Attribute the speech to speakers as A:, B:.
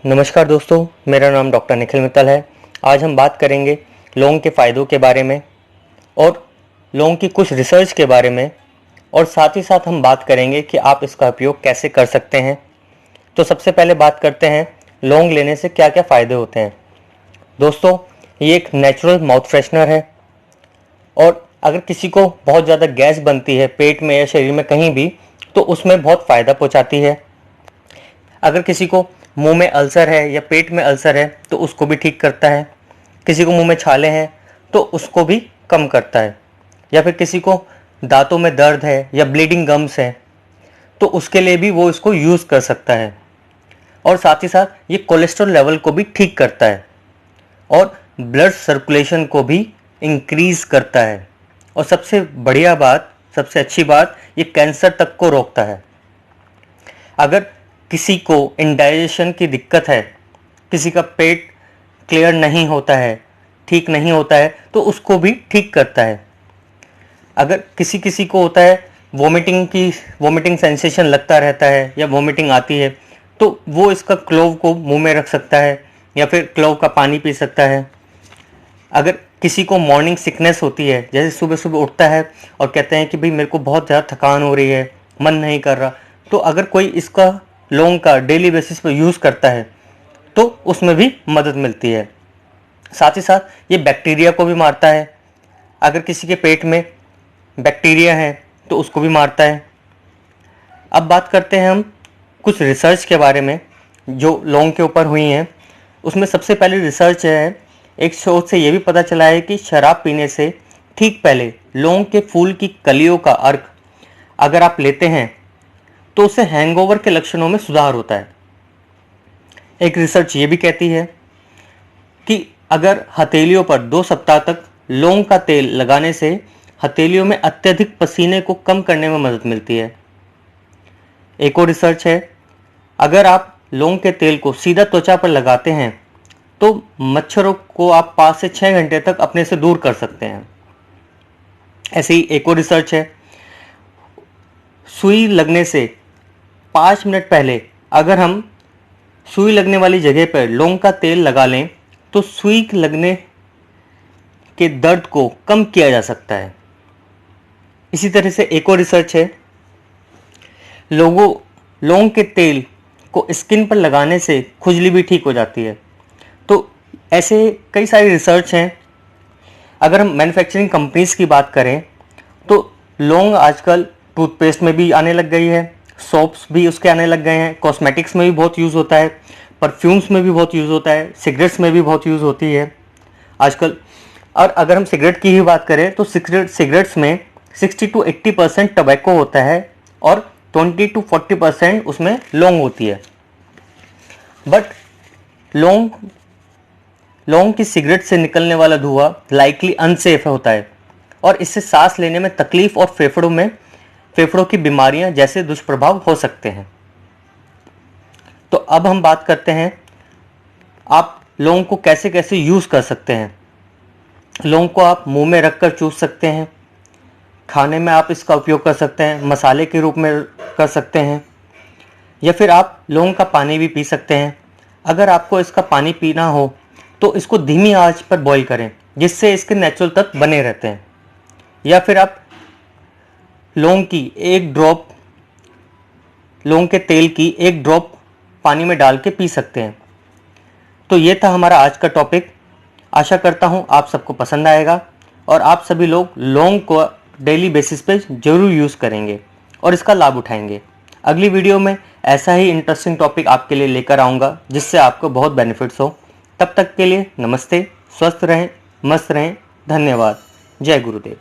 A: नमस्कार दोस्तों, मेरा नाम डॉक्टर निखिल मित्तल है। आज हम बात करेंगे लौंग के फ़ायदों के बारे में और लौंग की कुछ रिसर्च के बारे में, और साथ ही साथ हम बात करेंगे कि आप इसका उपयोग कैसे कर सकते हैं। तो सबसे पहले बात करते हैं लौंग लेने से क्या क्या फ़ायदे होते हैं। दोस्तों, ये एक नेचुरल माउथ फ्रेशनर है और अगर किसी को बहुत ज़्यादा गैस बनती है पेट में या शरीर में कहीं भी, तो उसमें बहुत फ़ायदा पहुँचाती है। अगर किसी को मुंह में अल्सर है या पेट में अल्सर है तो उसको भी ठीक करता है। किसी को मुंह में छाले हैं तो उसको भी कम करता है, या फिर किसी को दांतों में दर्द है या ब्लीडिंग गम्स है तो उसके लिए भी वो इसको यूज़ कर सकता है। और साथ ही साथ ये कोलेस्ट्रॉल लेवल को भी ठीक करता है और ब्लड सर्कुलेशन को भी इंक्रीज़ करता है। और सबसे बढ़िया बात, सबसे अच्छी बात, ये कैंसर तक को रोकता है। अगर किसी को इंडाइजेशन की दिक्कत है, किसी का पेट क्लियर नहीं होता है, ठीक नहीं होता है, तो उसको भी ठीक करता है। अगर किसी को होता है वोमिटिंग सेंसेशन लगता रहता है या वोमिटिंग आती है, तो वो इसका क्लोव को मुंह में रख सकता है या फिर क्लोव का पानी पी सकता है। अगर किसी को मॉर्निंग सिकनेस होती है, जैसे सुबह सुबह उठता है और कहते हैं कि भाई मेरे को बहुत ज़्यादा थकान हो रही है, मन नहीं कर रहा, तो अगर कोई इसका लौंग का डेली बेसिस पर यूज़ करता है तो उसमें भी मदद मिलती है। साथ ही साथ ये बैक्टीरिया को भी मारता है। अगर किसी के पेट में बैक्टीरिया है तो उसको भी मारता है। अब बात करते हैं हम कुछ रिसर्च के बारे में जो लौंग के ऊपर हुई हैं। उसमें सबसे पहले रिसर्च है, एक शोध से ये भी पता चला है कि शराब पीने से ठीक पहले लौंग के फूल की कलियों का अर्क अगर आप लेते हैं तो उससे हैंगओवर के लक्षणों में सुधार होता है। एक रिसर्च ये भी कहती है कि अगर हथेलियों पर 2 सप्ताह तक लौंग का तेल लगाने से हथेलियों में अत्यधिक पसीने को कम करने में मदद मिलती है। एक और रिसर्च है, अगर आप लौंग के तेल को सीधा त्वचा पर लगाते हैं तो मच्छरों को आप 5 से 6 घंटे तक अपने से दूर कर सकते हैं। ऐसे ही एक और रिसर्च है, सुई लगने से 5 मिनट पहले अगर हम सुई लगने वाली जगह पर लौंग का तेल लगा लें तो सुई लगने के दर्द को कम किया जा सकता है। इसी तरह से एक और रिसर्च है, लौंग के तेल को स्किन पर लगाने से खुजली भी ठीक हो जाती है। तो ऐसे कई सारी रिसर्च हैं। अगर हम मैन्युफैक्चरिंग कंपनीज की बात करें तो लौंग आजकल टूथपेस्ट में भी आने लग गई है, सोप्स भी उसके आने लग गए हैं, कॉस्मेटिक्स में भी बहुत यूज़ होता है, परफ्यूम्स में भी बहुत यूज़ होता है, सिगरेट्स में भी बहुत यूज़ होती है आजकल। और अगर हम सिगरेट की ही बात करें तो सिगरेट्स में 60 to 80% टबैको होता है और 20 to 40% उसमें लौंग होती है। बट लौंग की सिगरेट से निकलने वाला धुआं लाइकली अनसेफ होता है और इससे सांस लेने में तकलीफ और फेफड़ों की बीमारियां जैसे दुष्प्रभाव हो सकते हैं। तो अब हम बात करते हैं आप लौंग को कैसे कैसे यूज़ कर सकते हैं। लौंग को आप मुंह में रखकर चूस सकते हैं, खाने में आप इसका उपयोग कर सकते हैं, मसाले के रूप में कर सकते हैं, या फिर आप लौंग का पानी भी पी सकते हैं। अगर आपको इसका पानी पीना हो तो इसको धीमी आंच पर बॉईल करें जिससे इसके नेचुरल तत्व बने रहते हैं, या फिर आप लौंग के तेल की 1 ड्रॉप पानी में डाल के पी सकते हैं। तो ये था हमारा आज का टॉपिक। आशा करता हूँ आप सबको पसंद आएगा और आप सभी लोग लौंग को डेली बेसिस पे ज़रूर यूज़ करेंगे और इसका लाभ उठाएंगे। अगली वीडियो में ऐसा ही इंटरेस्टिंग टॉपिक आपके लिए लेकर आऊँगा जिससे आपको बहुत बेनिफिट्स हो। तब तक के लिए नमस्ते, स्वस्थ रहें, मस्त रहें, धन्यवाद, जय गुरुदेव।